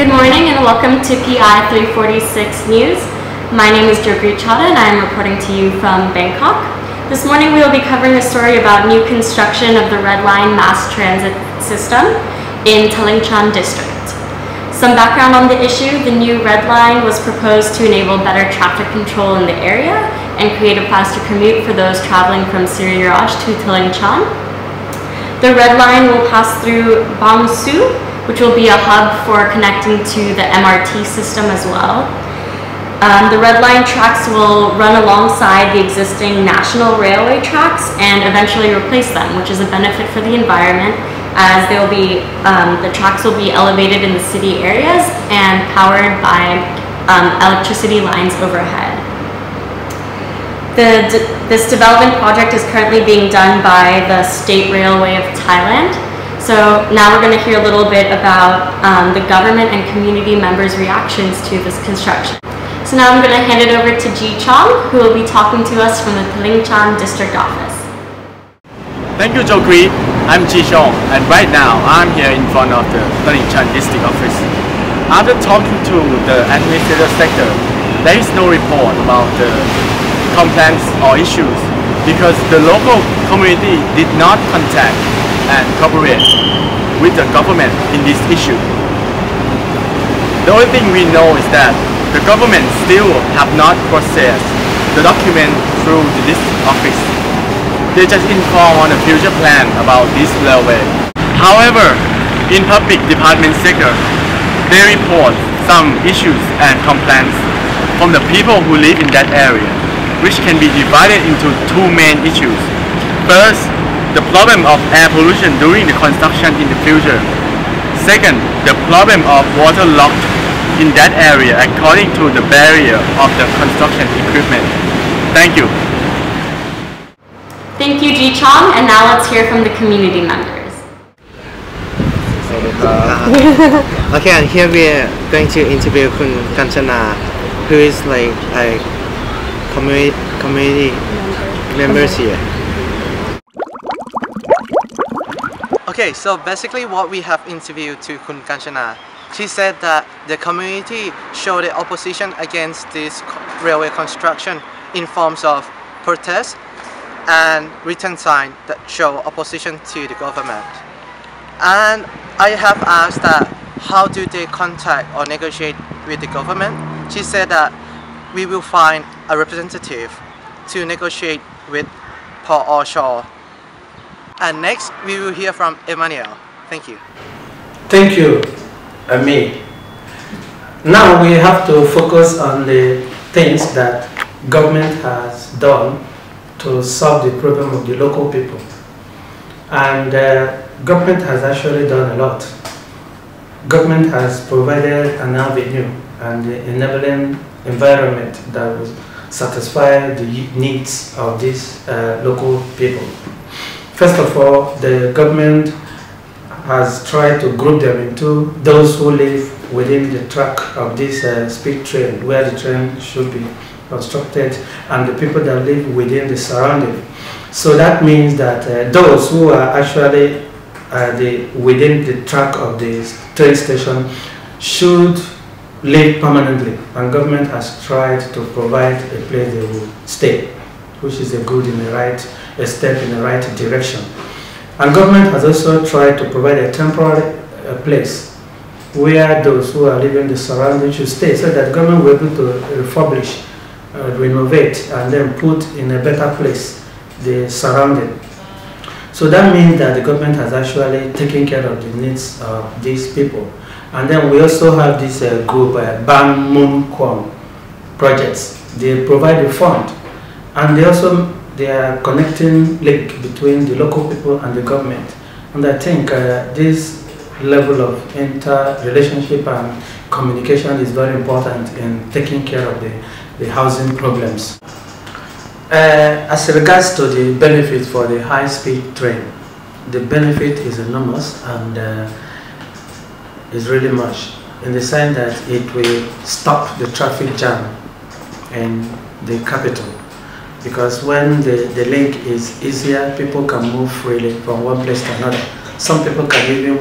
Good morning and welcome to PI 346 News. My name is Jogri Chada and I am reporting to you from Bangkok. This morning we will be covering a story about new construction of the Red Line mass transit system in Thalingchhan district. Some background on the issue: the new Red Line was proposed to enable better traffic control in the area and create a faster commute for those traveling from Siriraj to Thalingchhan. The Red Line will pass through Bang Su, which will be a hub for connecting to the MRT system as well. The Red Line tracks will run alongside the existing national railway tracks and eventually replace them, which is a benefit for the environment, as the tracks will be elevated in the city areas and powered by electricity lines overhead. This development project is currently being done by the State Railway of Thailand. So now we're going to hear a little bit about the government and community members' reactions to this construction. So now I'm going to hand it over to Ji Chong, who will be talking to us from the Thalingchhan District Office. Thank you, Jogri. I'm Ji Chong, and right now I'm here in front of the Thalingchhan District Office. After talking to the administrative sector, there is no report about the complaints or issues because the local community did not contact and cooperate with the government in this issue. The only thing we know is that the government still have not processed the document through the district office. They just inform on a future plan about this railway. However, in public department sector, they report some issues and complaints from the people who live in that area, which can be divided into two main issues. First, the problem of air pollution during the construction in the future. Second, the problem of water locked in that area according to the barrier of the construction equipment. Thank you. Thank you, Ji Chong, and now let's hear from the community members. Okay, and here we are going to interview Kun Kanchana, who is like a community members here. Okay, so basically what we have interviewed to Kun Kanchana, she said that the community showed the opposition against this railway construction in forms of protest and written sign that show opposition to the government. And I have asked that how do they contact or negotiate with the government. She said that we will find a representative to negotiate with Paul Shaw. And next we will hear from Emmanuel. Thank you. Thank you, Ami. Now we have to focus on the things that government has done to solve the problem of the local people. And government has actually done a lot. Government has provided an avenue and the enabling environment that will satisfy the needs of these local people. First of all, the government has tried to group them into those who live within the track of this speed train, where the train should be constructed, and the people that live within the surrounding. So that means that those who are actually within the track of the train station should live permanently, and government has tried to provide a place they will stay, which is a step in the right direction. And government has also tried to provide a temporary place where those who are living in the surroundings should stay, so that government will be able to refurbish, renovate, and then put in a better place the surrounding. So that means that the government has actually taken care of the needs of these people. And then we also have this group, Bang Mun Kwon projects. They provide the fund, and they are connecting link between the local people and the government. And I think this level of interrelationship and communication is very important in taking care of the housing problems. As regards to the benefit for the high-speed train, the benefit is enormous and is really much, in the sense that it will stop the traffic jam in the capital. Because when the link is easier, people can move freely from one place to another. Some people can even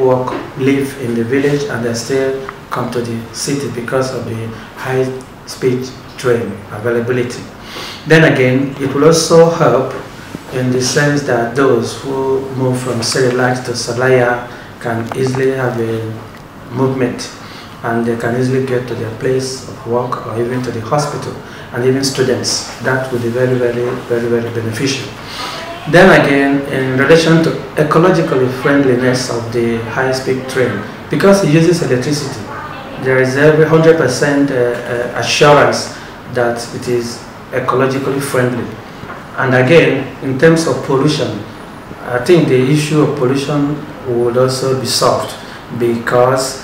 live in the village and they're still come to the city because of the high-speed train availability. Then again, it will also help in the sense that those who move from Serilat to Salaya can easily have a movement, and they can easily get to their place of work or even to the hospital, and even students. That would be very, very, very, very beneficial. Then again, in relation to ecological friendliness of the high-speed train, because it uses electricity, there is every 100% assurance that it is ecologically friendly. And again, in terms of pollution, I think the issue of pollution would also be solved, because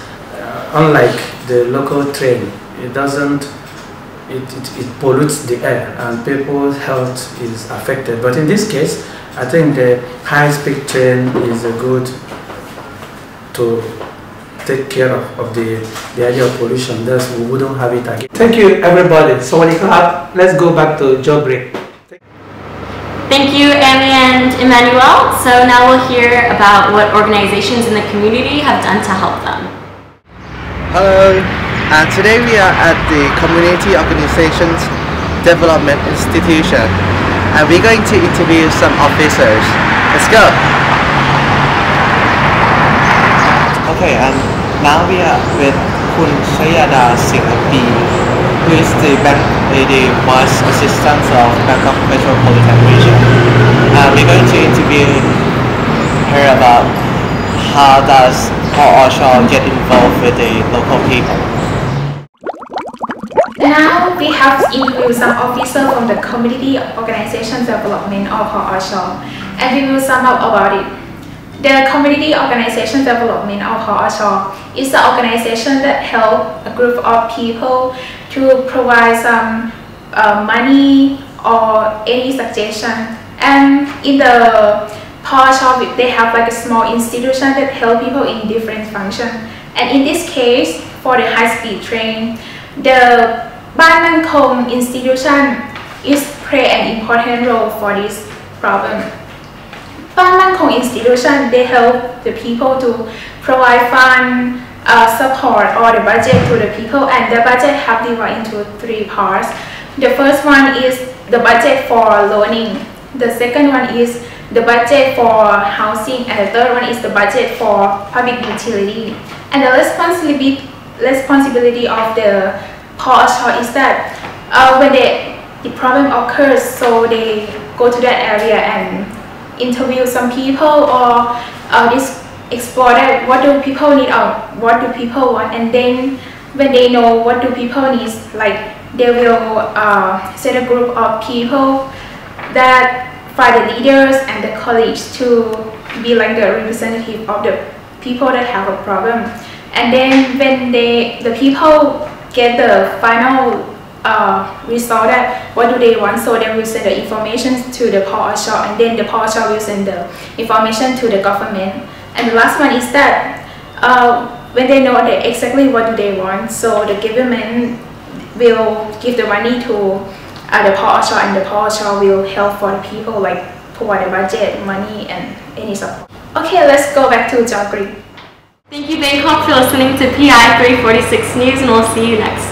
unlike the local train, it doesn't, it pollutes the air and people's health is affected. But in this case, I think the high-speed train is a good to take care of the idea of pollution. Thus, we wouldn't have it again. Thank you, everybody. So let's go back to job break. Thank you, Amy and Emmanuel. So now we'll hear about what organizations in the community have done to help them. Hello, today we are at the Community Organizations Development Institution, and we're going to interview some officers. Let's go! Okay, and now we are with Kun Shayada Singhapi, who is the Vice Assistant of Bangkok Metropolitan Region. We're going to interview her about how does POSH get involved with the local people. Now we have interviewed some officers from the Community Organization Development of POSH, and we will sum up about it. The Community Organization Development of POSH is the organization that helps a group of people to provide some money or any suggestion. And in the POSH, they have like a small institution that help people in different functions. And in this case, for the high-speed train, the Ban Mang Khong institution is play an important role for this problem. Ban Mang Khong institution, they help the people to provide fund, support or the budget to the people, and the budget have divided into 3 parts. The first one is the budget for loaning. The second one is the budget for housing, and the third one is the budget for public utility. And the responsibility of the POSH is that when the problem occurs, so they go to that area and interview some people or explore that what do people need or what do people want, and then when they know what do people need, like they will set a group of people that find the leaders and the colleagues to be like the representative of the people that have a problem. And then when the people get the final result that what do they want, so they will send the information to the POSH, and then the POSH will send the information to the government. And the last one is that when they know exactly what do they want, so the government will give the money to the POSH, and the POSH will help for the people, like provide the budget, money, and any support. Okay, let's go back to Jagri. Thank you, Bangkok, for listening to PI 346 News, and we'll see you next time.